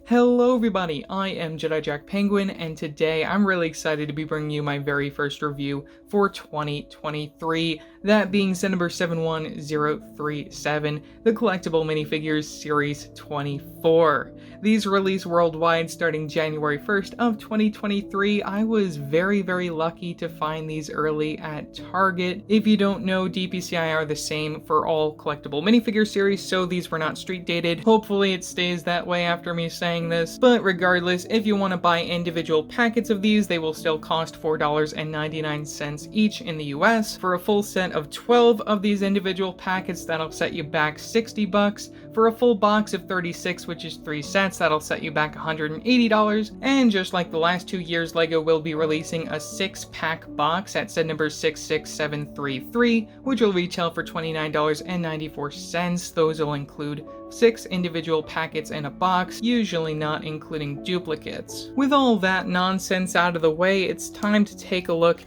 Hello everybody, I am Jedi Jack Penguin, and today I'm really excited to be bringing you my very first review for 2023, that being set number 71037, the Collectible Minifigures Series 24. These release worldwide starting January 1st of 2023. I was very lucky to find these early at Target. If you don't know, DPCI are the same for all collectible minifigure series, so these were not street dated. Hopefully it stays that way after me saying this, but regardless, if you want to buy individual packets of these, they will still cost $4.99 each in the US. For a full set of 12 of these individual packets, that'll set you back $60. For a full box of 36, which is 3 sets, that'll set you back $180. And just like the last 2 years, LEGO will be releasing a 6-pack box at set number 66733, which will retail for $29.94. Those will include 6 individual packets in a box, usually not including duplicates. With all that nonsense out of the way, it's time to take a look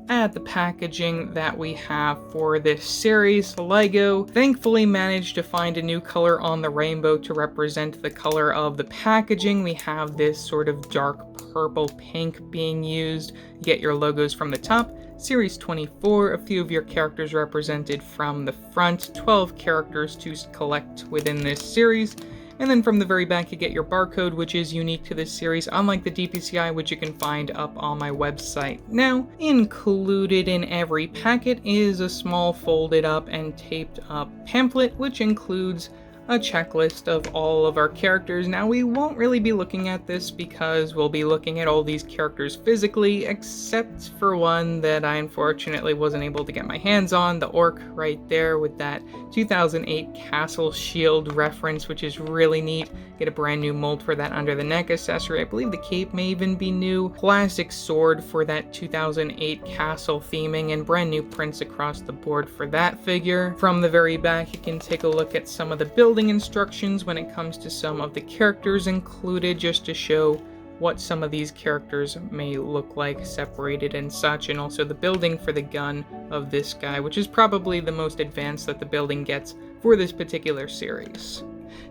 at the packaging that we have for this series. LEGO thankfully managed to find a new color on the rainbow to represent the color of the packaging. We have this sort of dark purple pink being used. You get your logos from the top. Series 24, a few of your characters represented from the front, 12 characters to collect within this series. And then from the very back you get your barcode, which is unique to this series, unlike the DPCI, which you can find up on my website. Now, included in every packet is a small folded up and taped up pamphlet, which includes a checklist of all of our characters. Now, we won't really be looking at this because we'll be looking at all these characters physically, except for one that I unfortunately wasn't able to get my hands on, the orc right there with that 2008 castle shield reference, which is really neat. Get a brand new mold for that under the neck accessory. I believe the cape may even be new. Plastic sword for that 2008 castle theming, and brand new prints across the board for that figure. From the very back, you can take a look at some of the building instructions when it comes to some of the characters included, just to show what some of these characters may look like separated and such, and also the building for the gun of this guy, which is probably the most advanced that the building gets for this particular series.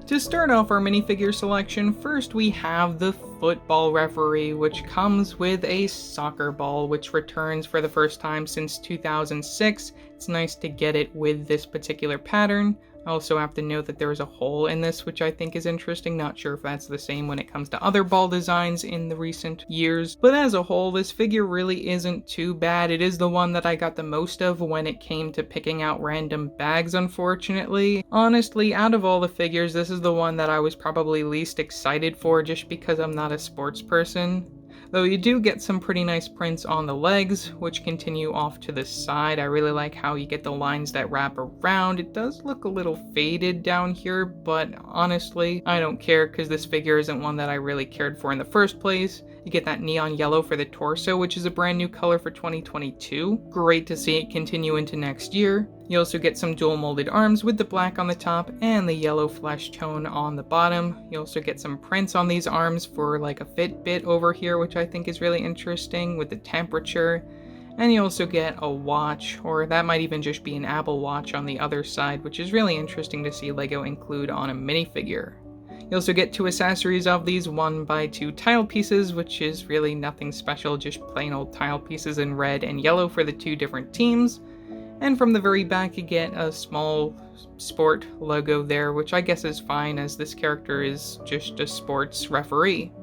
To start off our minifigure selection, first we have the football referee, which comes with a soccer ball, which returns for the first time since 2006. It's nice to get it with this particular pattern. I also have to note that there is a hole in this, which I think is interesting. Not sure if that's the same when it comes to other ball designs in the recent years. But as a whole, this figure really isn't too bad. It is the one that I got the most of when it came to picking out random bags, unfortunately. Honestly, out of all the figures, this is the one that I was probably least excited for, just because I'm not a sports person. Though you do get some pretty nice prints on the legs, which continue off to the side. I really like how you get the lines that wrap around. It does look a little faded down here, but honestly, I don't care because this figure isn't one that I really cared for in the first place. You get that neon yellow for the torso, which is a brand new color for 2022. Great to see it continue into next year. You also get some dual molded arms with the black on the top and the yellow flesh tone on the bottom. You also get some prints on these arms for like a Fitbit over here, which I think is really interesting with the temperature. And you also get a watch, or that might even just be an Apple Watch on the other side, which is really interesting to see LEGO include on a minifigure. You also get 2 accessories of these 1x2 tile pieces, which is really nothing special, just plain old tile pieces in red and yellow for the 2 different teams. And from the very back you get a small sport logo there, which I guess is fine as this character is just a sports referee.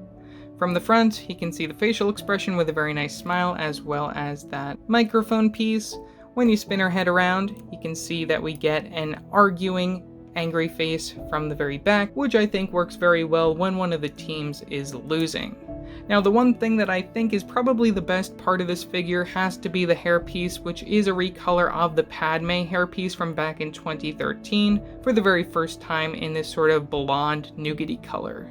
From the front, you can see the facial expression with a very nice smile, as well as that microphone piece. When you spin her head around, you can see that we get an arguing, angry face from the very back, which I think works very well when one of the teams is losing. Now, the one thing that I think is probably the best part of this figure has to be the hairpiece, which is a recolor of the Padme hairpiece from back in 2013 for the very first time in this sort of blonde nougaty color.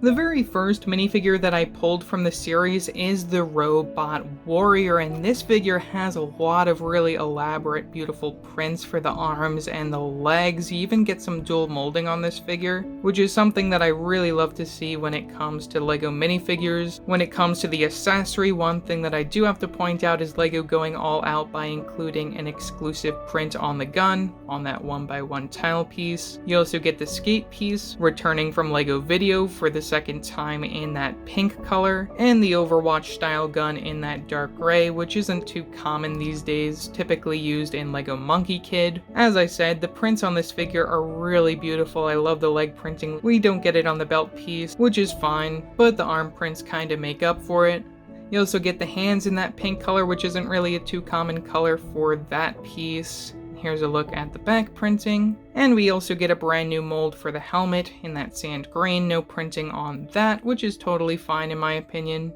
The very first minifigure that I pulled from the series is the Robot Warrior, and this figure has a lot of really elaborate, beautiful prints for the arms and the legs. You even get some dual molding on this figure, which is something that I really love to see when it comes to LEGO minifigures. When it comes to the accessory, one thing that I do have to point out is LEGO going all out by including an exclusive print on the gun, on that 1x1 tile piece. You also get the skate piece, returning from LEGO Video for the second time in that pink color, and the Overwatch style gun in that dark gray, which isn't too common these days, typically used in LEGO Monkey Kid. As I said, the prints on this figure are really beautiful. I love the leg printing. We don't get it on the belt piece, which is fine, but the arm prints kind of make up for it. You also get the hands in that pink color, which isn't really a too common color for that piece. Here's a look at the back printing, and we also get a brand new mold for the helmet in that sand green, no printing on that, which is totally fine in my opinion.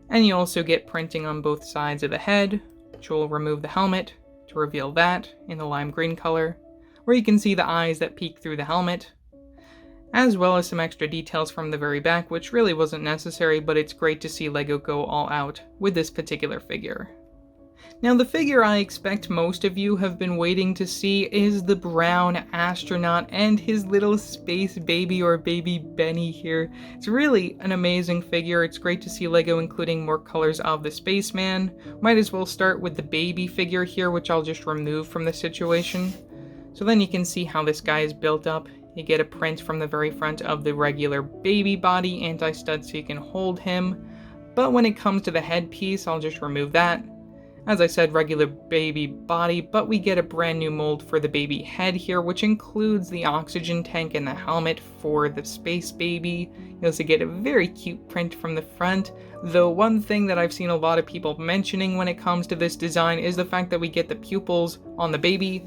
And you also get printing on both sides of the head, which will remove the helmet to reveal that in the lime green color, where you can see the eyes that peek through the helmet, as well as some extra details from the very back, which really wasn't necessary, but it's great to see LEGO go all out with this particular figure. Now, the figure I expect most of you have been waiting to see is the brown astronaut and his little space baby, or baby Benny here. It's really an amazing figure. It's great to see LEGO including more colors of the spaceman. Might as well start with the baby figure here, which I'll just remove from the situation. So then you can see how this guy is built up. You get a print from the very front of the regular baby body anti-stud so you can hold him. But when it comes to the headpiece, I'll just remove that. As I said, regular baby body, but we get a brand new mold for the baby head here, which includes the oxygen tank and the helmet for the space baby. You also get a very cute print from the front, though one thing that I've seen a lot of people mentioning when it comes to this design is the fact that we get the pupils on the baby,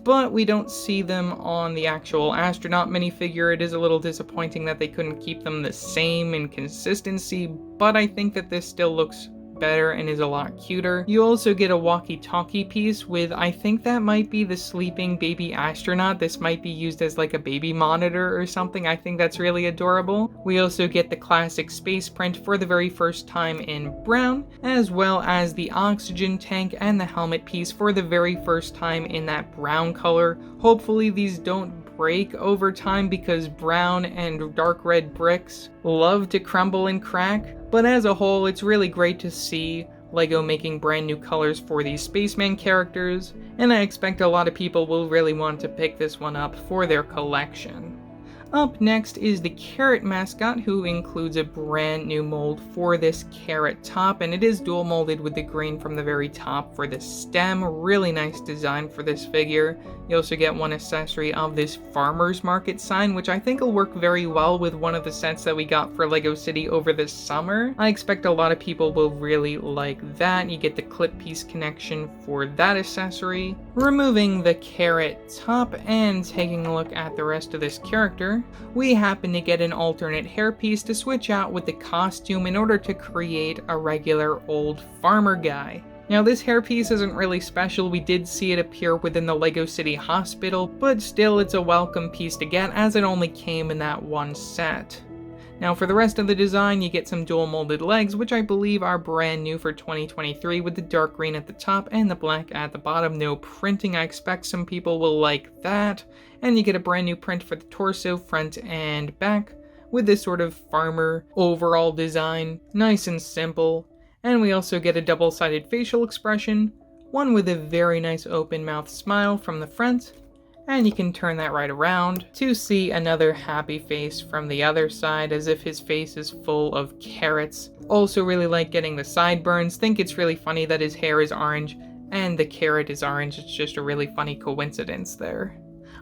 but we don't see them on the actual astronaut minifigure. It is a little disappointing that they couldn't keep them the same in consistency, but I think that this still looks better and is a lot cuter. You also get a walkie-talkie piece with, I think that might be the sleeping baby astronaut. This might be used as like a baby monitor or something. I think that's really adorable. We also get the classic space print for the very first time in brown, as well as the oxygen tank and the helmet piece for the very first time in that brown color. Hopefully these don't break over time, because brown and dark red bricks love to crumble and crack. But as a whole, it's really great to see LEGO making brand new colors for these spaceman characters, and I expect a lot of people will really want to pick this one up for their collection. Up next is the Carrot mascot, who includes a brand new mold for this carrot top, and it is dual molded with the green from the very top for the stem. Really nice design for this figure. You also get one accessory of this farmer's market sign, which I think will work very well with one of the sets that we got for LEGO City over this summer. I expect a lot of people will really like that. You get the clip piece connection for that accessory. Removing the carrot top and taking a look at the rest of this character, we happen to get an alternate hairpiece to switch out with the costume in order to create a regular old farmer guy. Now, this hairpiece isn't really special. We did see it appear within the LEGO City Hospital, but still it's a welcome piece to get, as it only came in that one set. Now, for the rest of the design, you get some dual molded legs, which I believe are brand new for 2023, with the dark green at the top and the black at the bottom. No printing. I expect some people will like that. And you get a brand new print for the torso, front and back, with this sort of farmer overall design. Nice and simple. And we also get a double-sided facial expression, one with a very nice open mouth smile from the front, and you can turn that right around to see another happy face from the other side, as if his face is full of carrots. Also really like getting the sideburns. Think it's really funny that his hair is orange and the carrot is orange. It's just a really funny coincidence there.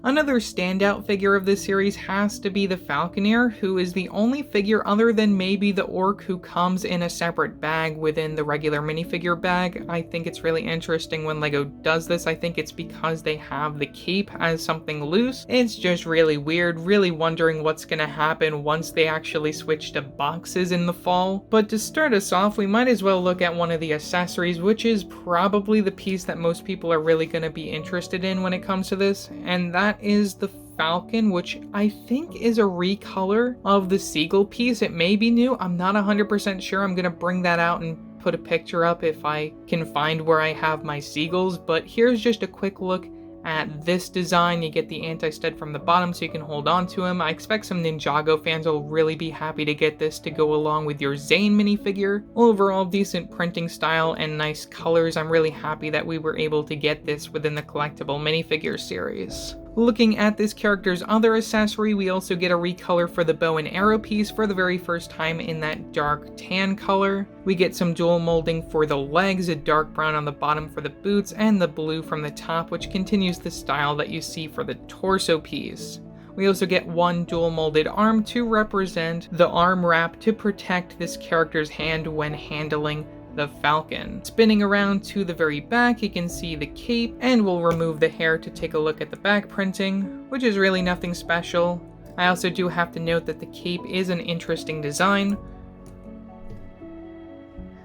Another standout figure of this series has to be the Falconer, who is the only figure other than maybe the orc who comes in a separate bag within the regular minifigure bag. I think it's really interesting when LEGO does this. I think it's because they have the cape as something loose. It's just really weird, really wondering what's gonna happen once they actually switch to boxes in the fall. But to start us off, we might as well look at one of the accessories, which is probably the piece that most people are really gonna be interested in when it comes to this, and that is the Falcon, which I think is a recolor of the Seagull piece. It may be new. I'm not 100% sure. I'm gonna bring that out and put a picture up if I can find where I have my seagulls, but here's just a quick look at this design. You get the anti-stud from the bottom so you can hold on to him. I expect some Ninjago fans will really be happy to get this to go along with your Zane minifigure. Overall, decent printing style and nice colors. I'm really happy that we were able to get this within the collectible minifigure series. Looking at this character's other accessory, we also get a recolor for the bow and arrow piece for the very first time in that dark tan color. We get some dual molding for the legs, a dark brown on the bottom for the boots, and the blue from the top, which continues the style that you see for the torso piece. We also get one dual molded arm to represent the arm wrap to protect this character's hand when handling the Falcon. Spinning around to the very back, you can see the cape, and we'll remove the hair to take a look at the back printing, which is really nothing special. I also do have to note that the cape is an interesting design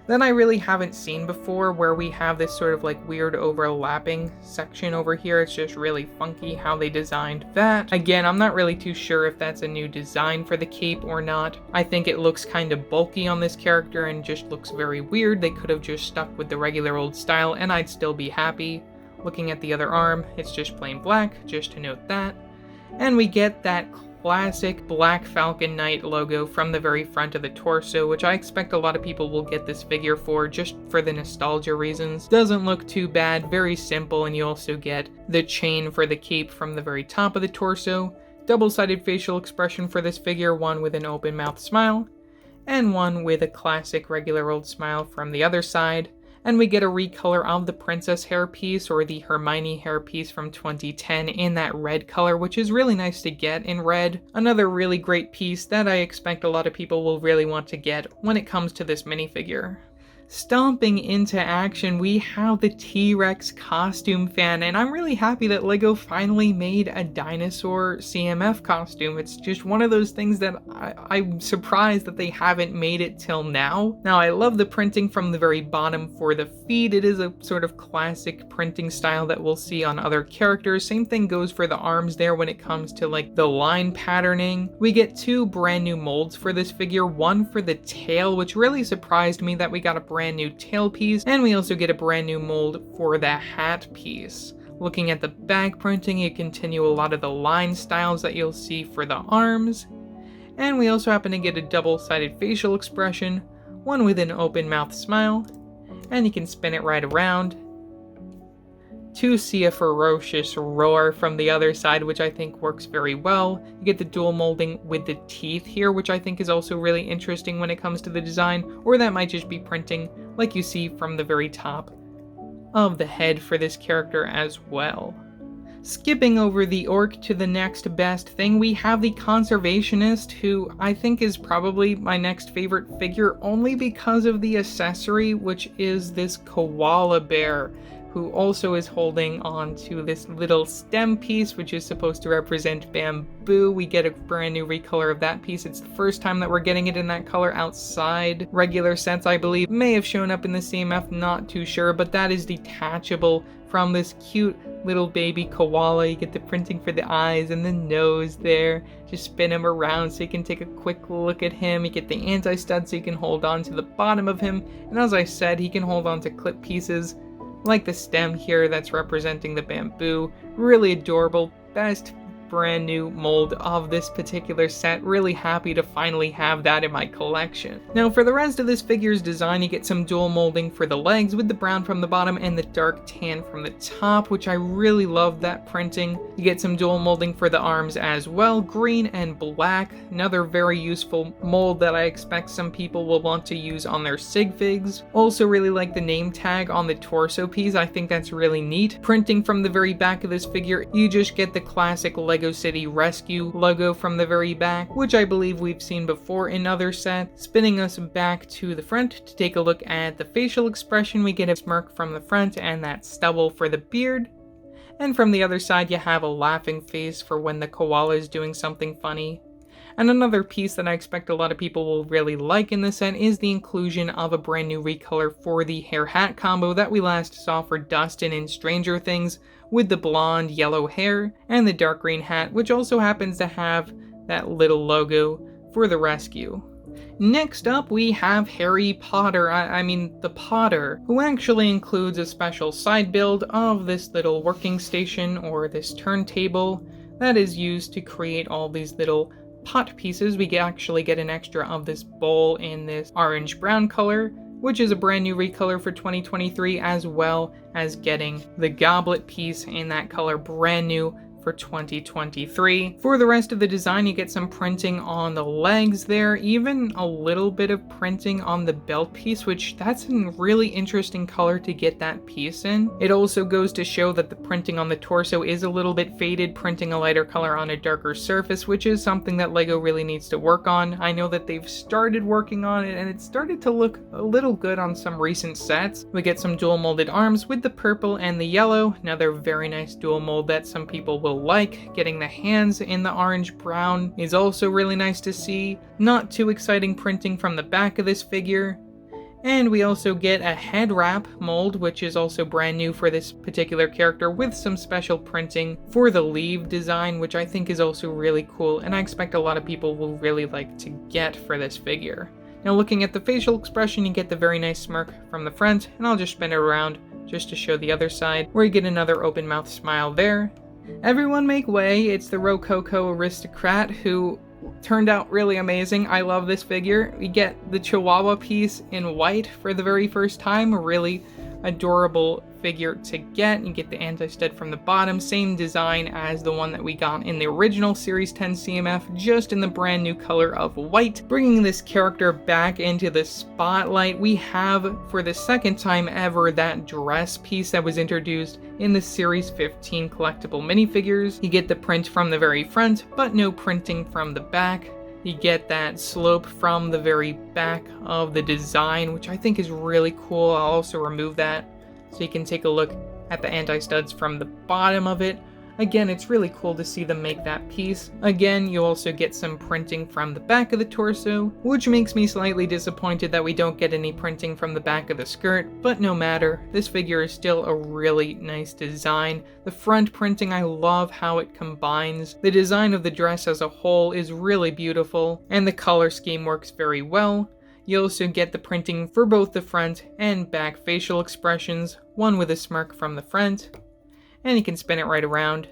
that I really haven't seen before, where we have this sort of like weird overlapping section over here. It's just really funky how they designed that. Again, I'm not really too sure if that's a new design for the cape or not. I think it looks kind of bulky on this character and just looks very weird. They could have just stuck with the regular old style and I'd still be happy. Looking at the other arm, it's just plain black, just to note that. And we get that classic Black Falcon Knight logo from the very front of the torso, which I expect a lot of people will get this figure for, just for the nostalgia reasons. Doesn't look too bad, very simple, and you also get the chain for the cape from the very top of the torso. Double-sided facial expression for this figure, one with an open mouth smile, and one with a classic regular old smile from the other side. And we get a recolor of the princess hairpiece, or the Hermione hairpiece from 2010 in that red color, which is really nice to get in red. Another really great piece that I expect a lot of people will really want to get when it comes to this minifigure. Stomping into action, we have the T-Rex costume fan, and I'm really happy that LEGO finally made a dinosaur CMF costume. It's just one of those things that I'm surprised that they haven't made it till now. Now, I love the printing from the very bottom for the feet. It is a sort of classic printing style that we'll see on other characters. Same thing goes for the arms there when it comes to like the line patterning. We get two brand new molds for this figure, one for the tail, which really surprised me that we got a brand new tail piece, and we also get a brand new mold for the hat piece. Looking at the back printing, you continue a lot of the line styles that you'll see for the arms, and we also happen to get a double-sided facial expression, one with an open mouth smile, and you can spin it right around to see a ferocious roar from the other side, which I think works very well. You get the dual molding with the teeth here, which I think is also really interesting when it comes to the design, or that might just be printing like you see from the very top of the head for this character as well. Skipping over the orc to the next best thing, we have the Conservationist, who I think is probably my next favorite figure only because of the accessory, which is this koala bear, who also is holding on to this little stem piece, which is supposed to represent bamboo. We get a brand new recolor of that piece. It's the first time that we're getting it in that color outside regular sets, I believe. May have shown up in the CMF, not too sure, but that is detachable from this cute little baby koala. You get the printing for the eyes and the nose there. Just spin him around so you can take a quick look at him. You get the anti-stud so you can hold on to the bottom of him. And as I said, he can hold on to clip pieces like the stem here that's representing the bamboo. Really adorable. Best brand new mold of this particular set. Really happy to finally have that in my collection. Now for the rest of this figure's design, you get some dual molding for the legs with the brown from the bottom and the dark tan from the top, which I really love that printing. You get some dual molding for the arms as well, green and black. Another very useful mold that I expect some people will want to use on their sig figs. Also really like the name tag on the torso piece. I think that's really neat. Printing from the very back of this figure, you just get the classic LEGO City Rescue logo from the very back, which I believe we've seen before in other sets. Spinning us back to the front to take a look at the facial expression, we get a smirk from the front and that stubble for the beard. And from the other side, you have a laughing face for when the koala is doing something funny. And another piece that I expect a lot of people will really like in this set is the inclusion of a brand new recolor for the hair hat combo that we last saw for Dustin in Stranger Things, with the blonde yellow hair and the dark green hat, which also happens to have that little logo for the rescue. Next up, we have Harry Potter, I mean the Potter, who actually includes a special side build of this little working station, or this turntable, that is used to create all these little pot pieces. We actually get an extra of this bowl in this orange-brown color, which is a brand new recolor for 2023, as well as getting the goblet piece in that color brand new for 2023. For the rest of the design, you get some printing on the legs there, even a little bit of printing on the belt piece, which that's a really interesting color to get that piece in. It also goes to show that the printing on the torso is a little bit faded, printing a lighter color on a darker surface, which is something that LEGO really needs to work on. I know that they've started working on it, and it started to look a little good on some recent sets. We get some dual molded arms with the purple and the yellow, another very nice dual mold that some people will like. Getting the hands in the orange brown is also really nice to see. Not too exciting printing from the back of this figure. And we also get a head wrap mold, which is also brand new for this particular character, with some special printing for the leaf design, which I think is also really cool, and I expect a lot of people will really like to get for this figure. Now looking at the facial expression, you get the very nice smirk from the front, and I'll just spin it around just to show the other side, where you get another open mouth smile there. Everyone make way, it's the Rococo Aristocrat, who turned out really amazing. I love this figure. We get the Chihuahua piece in white for the very first time, a really adorable figure to get. You get the anti-stud from the bottom, same design as the one that we got in the original Series 10 CMF, just in the brand new color of white. Bringing this character back into the spotlight, we have, for the second time ever, that dress piece that was introduced in the Series 15 collectible minifigures. You get the print from the very front, but no printing from the back. You get that slope from the very back of the design, which I think is really cool. I'll also remove that so you can take a look at the anti-studs from the bottom of it. Again, it's really cool to see them make that piece. Again, you also get some printing from the back of the torso, which makes me slightly disappointed that we don't get any printing from the back of the skirt, but no matter, this figure is still a really nice design. The front printing, I love how it combines. The design of the dress as a whole is really beautiful, and the color scheme works very well. You also get the printing for both the front and back facial expressions, one with a smirk from the front, and you can spin it right around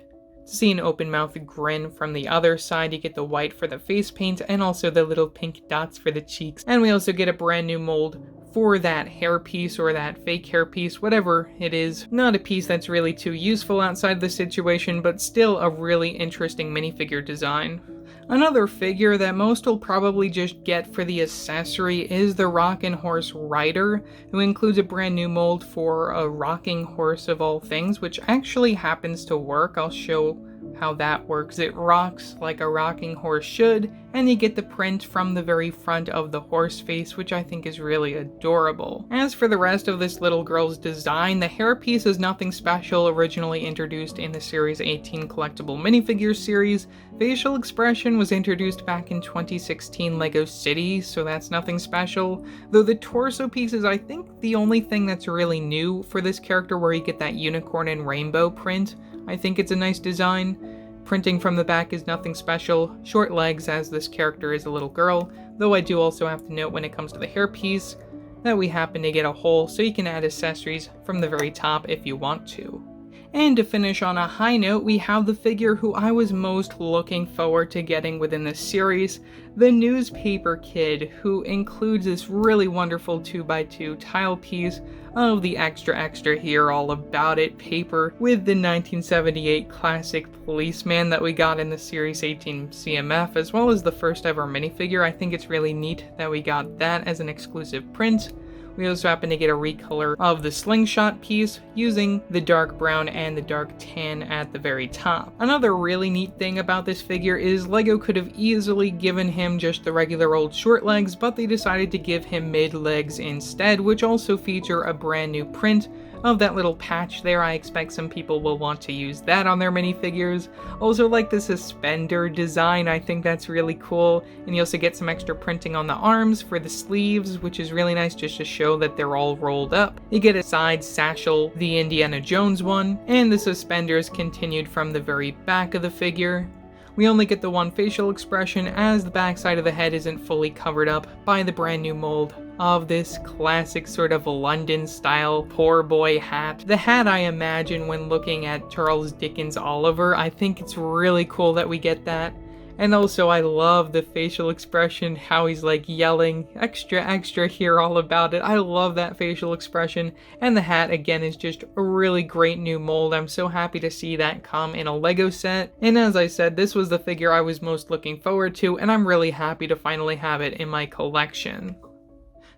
to see an open mouth grin from the other side. You get the white for the face paint and also the little pink dots for the cheeks. And we also get a brand new mold for that hair piece or that fake hair piece, whatever it is. Not a piece that's really too useful outside the situation, but still a really interesting minifigure design. Another figure that most will probably just get for the accessory is the Rockin horse rider, who includes a brand new mold for a rocking horse of all things, which actually happens to work. I'll show how that works. It rocks like a rocking horse should, and you get the print from the very front of the horse face, which I think is really adorable. As for the rest of this little girl's design, the hairpiece is nothing special, originally introduced in the Series 18 collectible minifigures series. Facial expression was introduced back in 2016 LEGO City, so that's nothing special. Though the torso piece is, I think, the only thing that's really new for this character, where you get that unicorn and rainbow print. I think it's a nice design. Printing from the back is nothing special. Short legs, as this character is a little girl, though I do also have to note when it comes to the hairpiece that we happen to get a hole, so you can add accessories from the very top if you want to. And to finish on a high note, we have the figure who I was most looking forward to getting within this series, the Newspaper Kid, who includes this really wonderful 2x2 tile piece of the extra Hear All About It paper with the 1978 classic policeman that we got in the Series 18 CMF, as well as the first ever minifigure. I think it's really neat that we got that as an exclusive print. We also happen to get a recolor of the slingshot piece using the dark brown and the dark tan at the very top. Another really neat thing about this figure is LEGO could have easily given him just the regular old short legs, but they decided to give him mid legs instead, which also feature a brand new print of that little patch there. I expect some people will want to use that on their minifigures. Also like the suspender design, I think that's really cool. And you also get some extra printing on the arms for the sleeves, which is really nice just to show that they're all rolled up. You get a side satchel, the Indiana Jones one, and the suspenders continued from the very back of the figure. We only get the one facial expression, as the backside of the head isn't fully covered up by the brand new mold of this classic sort of London style poor boy hat. The hat I imagine when looking at Charles Dickens' Oliver. I think it's really cool that we get that. And also, I love the facial expression, how he's like yelling, extra, extra, hear all about it. I love that facial expression. And the hat, again, is just a really great new mold. I'm so happy to see that come in a LEGO set. And as I said, this was the figure I was most looking forward to, and I'm really happy to finally have it in my collection.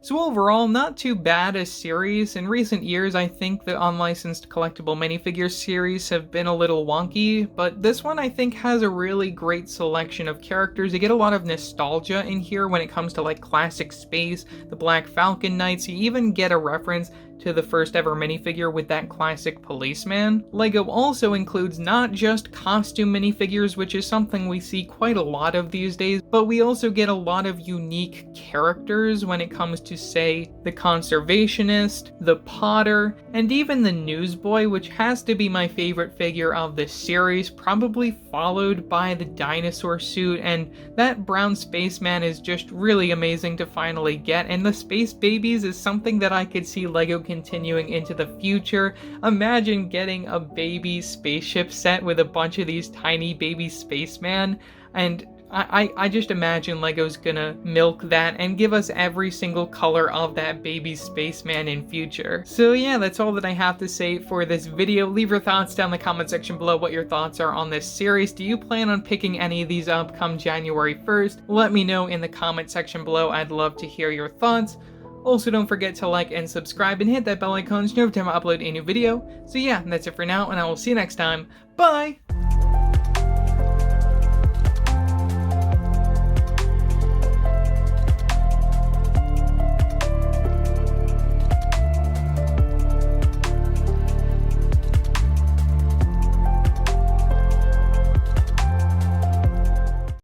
So overall, not too bad a series. In recent years, I think the unlicensed collectible minifigures series have been a little wonky, but this one I think has a really great selection of characters. You get a lot of nostalgia in here when it comes to like classic space, the Black Falcon Knights. You even get a reference to the first ever minifigure with that classic policeman. LEGO also includes not just costume minifigures, which is something we see quite a lot of these days, but we also get a lot of unique characters when it comes to, say, the Conservationist, the Potter, and even the Newsboy, which has to be my favorite figure of this series, probably followed by the dinosaur suit, and that brown spaceman is just really amazing to finally get, and the space babies is something that I could see LEGO continuing into the future. Imagine getting a baby spaceship set with a bunch of these tiny baby spacemen, and I just imagine LEGO's gonna milk that and give us every single color of that baby spaceman in future. So yeah, that's all that I have to say for this video. Leave your thoughts down in the comment section below what your thoughts are on this series. Do you plan on picking any of these up come January 1st? Let me know in the comment section below. I'd love to hear your thoughts. Also, don't forget to like and subscribe and hit that bell icon to know every time I upload a new video. So yeah, that's it for now, and I will see you next time. Bye!